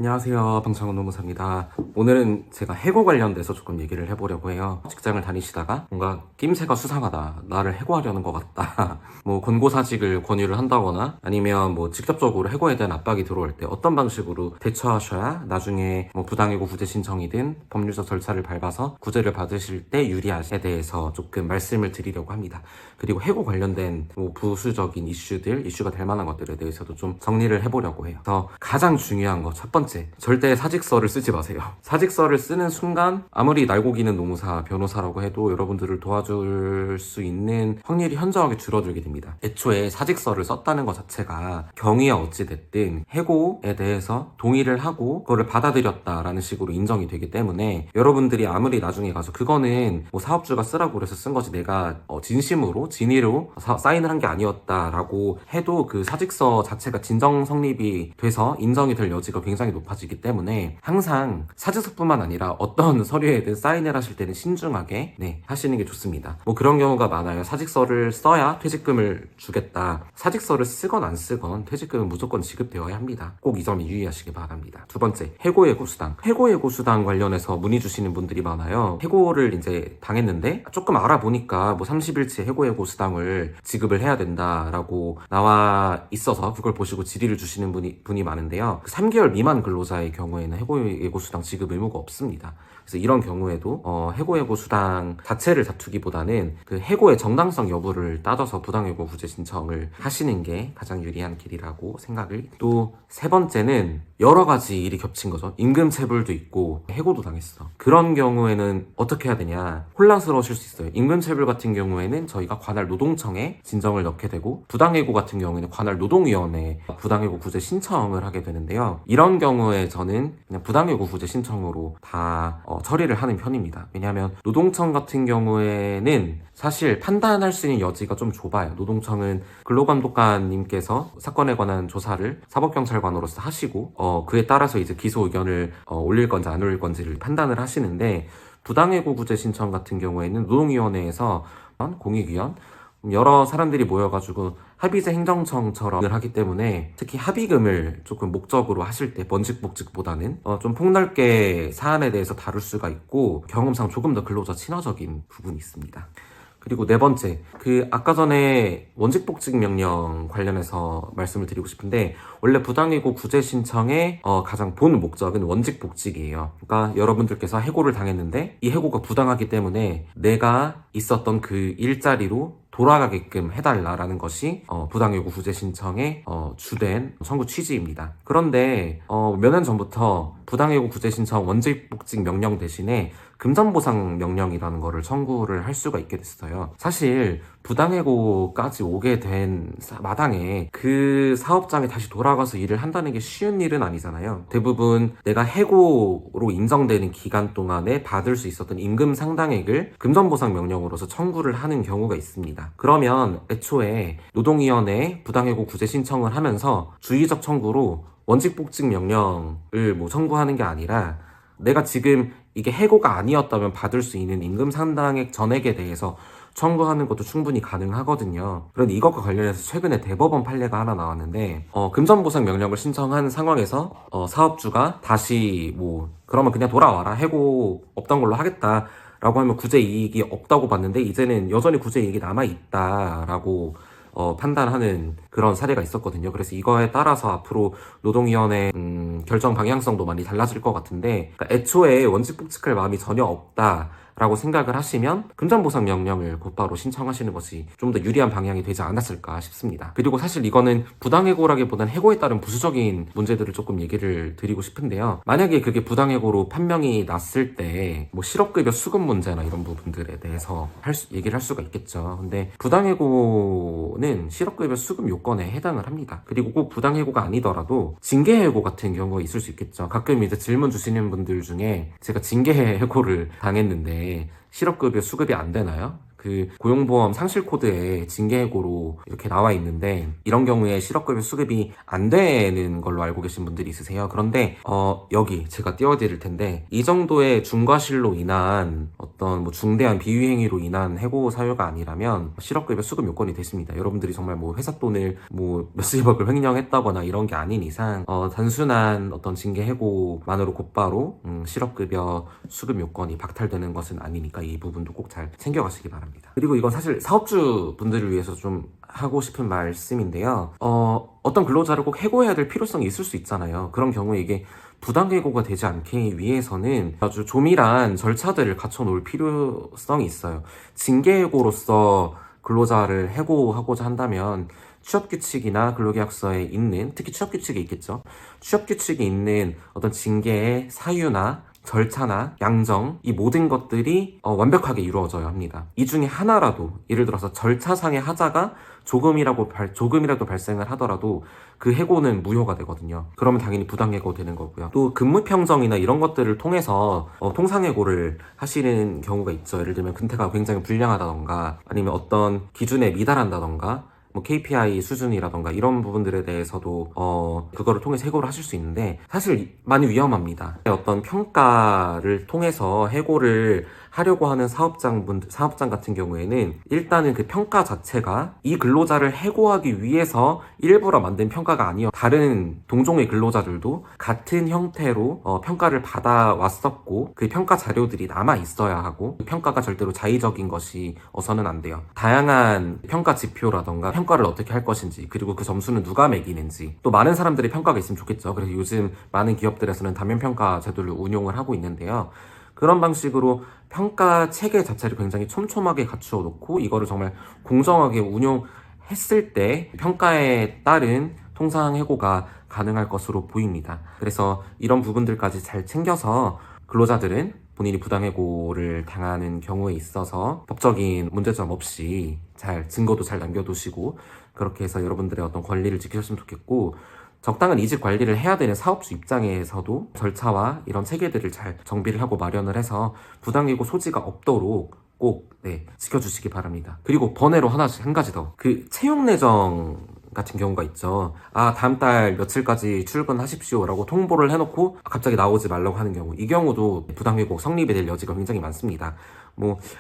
안녕하세요. 방창훈 노무사입니다. 오늘은 제가 해고 관련돼서 조금 얘기를 해보려고 해요. 직장을 다니시다가 뭔가 낌새가 수상하다. 나를 해고하려는 것 같다. 뭐 권고사직을 권유를 한다거나 아니면 뭐 직접적으로 해고에 대한 압박이 들어올 때 어떤 방식으로 대처하셔야 나중에 뭐 부당해고 구제 신청이든 법률적 절차를 밟아서 구제를 받으실 때 유리하시에 대해서 조금 말씀을 드리려고 합니다. 그리고 해고 관련된 뭐 부수적인 이슈가 될 만한 것들에 대해서도 좀 정리를 해보려고 해요. 그래서 가장 중요한 거 첫 번째, 절대 사직서를 쓰지 마세요. 사직서를 쓰는 순간 아무리 날고기는 노무사, 변호사라고 해도 여러분들을 도와줄 수 있는 확률이 현저하게 줄어들게 됩니다. 애초에 사직서를 썼다는 것 자체가 경위야 어찌됐든 해고에 대해서 동의를 하고 그거를 받아들였다라는 식으로 인정이 되기 때문에 여러분들이 아무리 나중에 가서 그거는 뭐 사업주가 쓰라고 그래서 쓴 거지 내가 진심으로 진의로 사인을 한 게 아니었다라고 해도 그 사직서 자체가 진정 성립이 돼서 인정이 될 여지가 굉장히 높아지기 때문에 항상 사직서뿐만 아니라 어떤 서류에든 사인을 하실 때는 신중하게 하시는 게 좋습니다. 뭐 그런 경우가 많아요. 사직서를 써야 퇴직금을 주겠다. 사직서를 쓰건 안 쓰건 퇴직금은 무조건 지급되어야 합니다. 꼭 이 점이 유의하시기 바랍니다. 두 번째, 해고예고수당. 해고예고수당 관련해서 문의 주시는 분들이 많아요. 해고를 이제 당했는데 조금 알아보니까 뭐 30일치 해고예고수당을 지급을 해야 된다라고 나와 있어서 그걸 보시고 질의를 주시는 분이 많은데요. 3개월 미만 근로자의 경우에는 해고예고수당 지급 의무가 없습니다. 그래서 이런 경우에도 해고예고수당 자체를 다투기보다는 그 해고의 정당성 여부를 따져서 부당해고 구제 신청을 하시는 게 가장 유리한 길이라고 생각을. 또 세 번째는 여러 가지 일이 겹친 거죠. 임금체불도 있고 해고도 당했어. 그런 경우에는 어떻게 해야 되냐, 혼란스러우실 수 있어요. 임금체불 같은 경우에는 저희가 관할 노동청에 진정을 넣게 되고, 부당해고 같은 경우에는 관할 노동위원회에 부당해고 구제 신청을 하게 되는데요. 이런 경우에 저는 그냥 부당해고 구제 신청으로 다 처리를 하는 편입니다. 왜냐하면 노동청 같은 경우에는 사실 판단할 수 있는 여지가 좀 좁아요. 노동청은 근로감독관님께서 사건에 관한 조사를 사법경찰관으로서 하시고 그에 따라서 이제 기소 의견을 올릴 건지 안 올릴 건지를 판단을 하시는데, 부당해고 구제 신청 같은 경우에는 노동위원회에서 공익위원 여러 사람들이 모여가지고 합의제 행정청처럼 을 하기 때문에 특히 합의금을 조금 목적으로 하실 때 원직복직보다는 좀 폭넓게 사안에 대해서 다룰 수가 있고 경험상 조금 더 근로자 친화적인 부분이 있습니다. 그리고 네 번째, 아까 전에 원직복직 명령 관련해서 말씀을 드리고 싶은데, 원래 부당해고 구제 신청의 가장 본 목적은 원직복직이에요. 그러니까 여러분들께서 해고를 당했는데 이 해고가 부당하기 때문에 내가 있었던 그 일자리로 돌아가게끔 해달라라는 것이 부당해고 구제 신청의 주된 청구 취지입니다. 그런데 몇 년 전부터 부당해고 구제 신청 원직복직 명령 대신에 금전보상 명령이라는 거를 청구를 할 수가 있게 됐어요. 사실 부당해고까지 오게 된 마당에 그 사업장에 다시 돌아가서 일을 한다는 게 쉬운 일은 아니잖아요. 대부분 내가 해고로 인정되는 기간 동안에 받을 수 있었던 임금 상당액을 금전보상 명령으로서 청구를 하는 경우가 있습니다. 그러면 애초에 노동위원회에 부당해고 구제 신청을 하면서 주의적 청구로 원직복직 명령을 청구하는 게 아니라 내가 지금 이게 해고가 아니었다면 받을 수 있는 임금 상당액 전액에 대해서 청구하는 것도 충분히 가능하거든요. 그런데 이것과 관련해서 최근에 대법원 판례가 하나 나왔는데 금전보상 명령을 신청한 상황에서 사업주가 다시 그러면 그냥 돌아와라, 해고 없던 걸로 하겠다 라고 하면 구제 이익이 없다고 봤는데 이제는 여전히 구제 이익이 남아있다라고 판단하는 그런 사례가 있었거든요. 그래서 이거에 따라서 앞으로 노동위원회 결정 방향성도 많이 달라질 것 같은데, 그러니까 애초에 원직복직할 마음이 전혀 없다라고 생각을 하시면 금전보상 명령을 곧바로 신청하시는 것이 좀 더 유리한 방향이 되지 않았을까 싶습니다. 그리고 사실 이거는 부당해고라기보다는 해고에 따른 부수적인 문제들을 조금 얘기를 드리고 싶은데요. 만약에 그게 부당해고로 판명이 났을 때 실업급여 수급 문제나 이런 부분들에 대해서 얘기를 할 수가 있겠죠. 근데 부당해고는 실업급여 수급 요건에 해당을 합니다. 그리고 꼭 부당해고가 아니더라도 징계해고 같은 경우가 있을 수 있겠죠. 가끔 이제 질문 주시는 분들 중에 제가 징계해고를 당했는데 실업급여 수급이 안 되나요? 그 고용보험 상실 코드에 징계해고로 이렇게 나와 있는데 이런 경우에 실업급여 수급이 안 되는 걸로 알고 계신 분들이 있으세요. 그런데 여기 제가 띄워드릴 텐데 이 정도의 중과실로 인한 어떤 뭐 중대한 비위행위로 인한 해고 사유가 아니라면 실업급여 수급 요건이 됐습니다. 여러분들이 정말 뭐 회사 돈을 뭐 몇십억을 횡령했다거나 이런 게 아닌 이상 단순한 어떤 징계 해고만으로 곧바로 실업급여 수급 요건이 박탈되는 것은 아니니까 이 부분도 꼭 잘 챙겨가시기 바랍니다. 그리고 이건 사실 사업주 분들을 위해서 좀 하고 싶은 말씀인데요. 어떤 근로자를 꼭 해고해야 될 필요성이 있을 수 있잖아요. 그런 경우에 이게 부당해고가 되지 않기 위해서는 아주 조밀한 절차들을 갖춰놓을 필요성이 있어요. 징계해고로서 근로자를 해고하고자 한다면 취업규칙이나 근로계약서에 있는, 특히 취업규칙에 있겠죠. 취업규칙에 있는 어떤 징계의 사유나 절차나 양정, 이 모든 것들이 완벽하게 이루어져야 합니다. 이 중에 하나라도, 예를 들어서 절차상의 하자가 조금이라도 발생을 하더라도 그 해고는 무효가 되거든요. 그러면 당연히 부당해고 되는 거고요. 또 근무평정이나 이런 것들을 통해서 통상해고를 하시는 경우가 있죠. 예를 들면 근태가 굉장히 불량하다던가 아니면 어떤 기준에 미달한다던가 뭐 KPI 수준이라던가 이런 부분들에 대해서도 그거를 통해서 해고를 하실 수 있는데 사실 많이 위험합니다. 어떤 평가를 통해서 해고를 하려고 하는 사업장 같은 경우에는 일단은 그 평가 자체가 이 근로자를 해고하기 위해서 일부러 만든 평가가 아니어 다른 동종의 근로자들도 같은 형태로 평가를 받아왔었고 그 평가 자료들이 남아 있어야 하고 그 평가가 절대로 자의적인 것이 어서는 안 돼요. 다양한 평가 지표라던가 평가를 어떻게 할 것인지 그리고 그 점수는 누가 매기는지 또 많은 사람들의 평가가 있으면 좋겠죠. 그래서 요즘 많은 기업들에서는 다면평가 제도를 운용을 하고 있는데요. 그런 방식으로 평가 체계 자체를 굉장히 촘촘하게 갖추어 놓고 이거를 정말 공정하게 운용했을 때 평가에 따른 통상해고가 가능할 것으로 보입니다. 그래서 이런 부분들까지 잘 챙겨서 근로자들은 본인이 부당해고를 당하는 경우에 있어서 법적인 문제점 없이 잘 증거도 잘 남겨두시고 그렇게 해서 여러분들의 어떤 권리를 지키셨으면 좋겠고 적당한 이직 관리를 해야 되는 사업주 입장에서도 절차와 이런 체계들을 잘 정비를 하고 마련을 해서 부당해고 소지가 없도록 꼭 지켜주시기 바랍니다. 그리고 번외로 한 가지 더. 그 채용 내정 같은 경우가 있죠. 다음 달 며칠까지 출근하십시오 라고 통보를 해놓고 갑자기 나오지 말라고 하는 경우, 이 경우도 부당해고 성립이 될 여지가 굉장히 많습니다.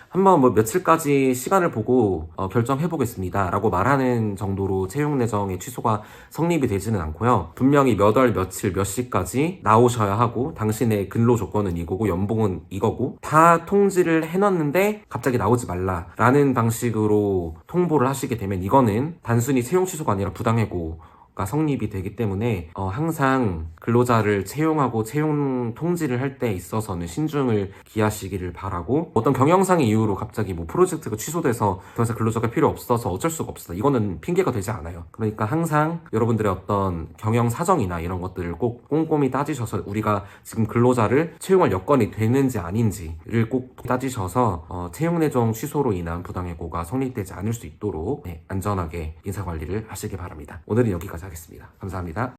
한번 며칠까지 시간을 보고 결정해보겠습니다 라고 말하는 정도로 채용 내정의 취소가 성립이 되지는 않고요. 분명히 몇 월 며칠 몇 시까지 나오셔야 하고 당신의 근로 조건은 이거고 연봉은 이거고 다 통지를 해놨는데 갑자기 나오지 말라라는 방식으로 통보를 하시게 되면 이거는 단순히 채용 취소가 아니라 부당해고가 성립이 되기 때문에 항상 근로자를 채용하고 채용 통지를 할 때 있어서는 신중을 기하시기를 바라고 어떤 경영상의 이유로 갑자기 프로젝트가 취소돼서 더 이상 근로자가 필요 없어서 어쩔 수가 없어 이거는 핑계가 되지 않아요. 그러니까 항상 여러분들의 어떤 경영 사정이나 이런 것들을 꼭 꼼꼼히 따지셔서 우리가 지금 근로자를 채용할 여건이 되는지 아닌지를 꼭 따지셔서 채용 내정 취소로 인한 부당해고가 성립되지 않을 수 있도록 안전하게 인사관리를 하시기 바랍니다. 오늘은 여기까지 하겠습니다. 감사합니다.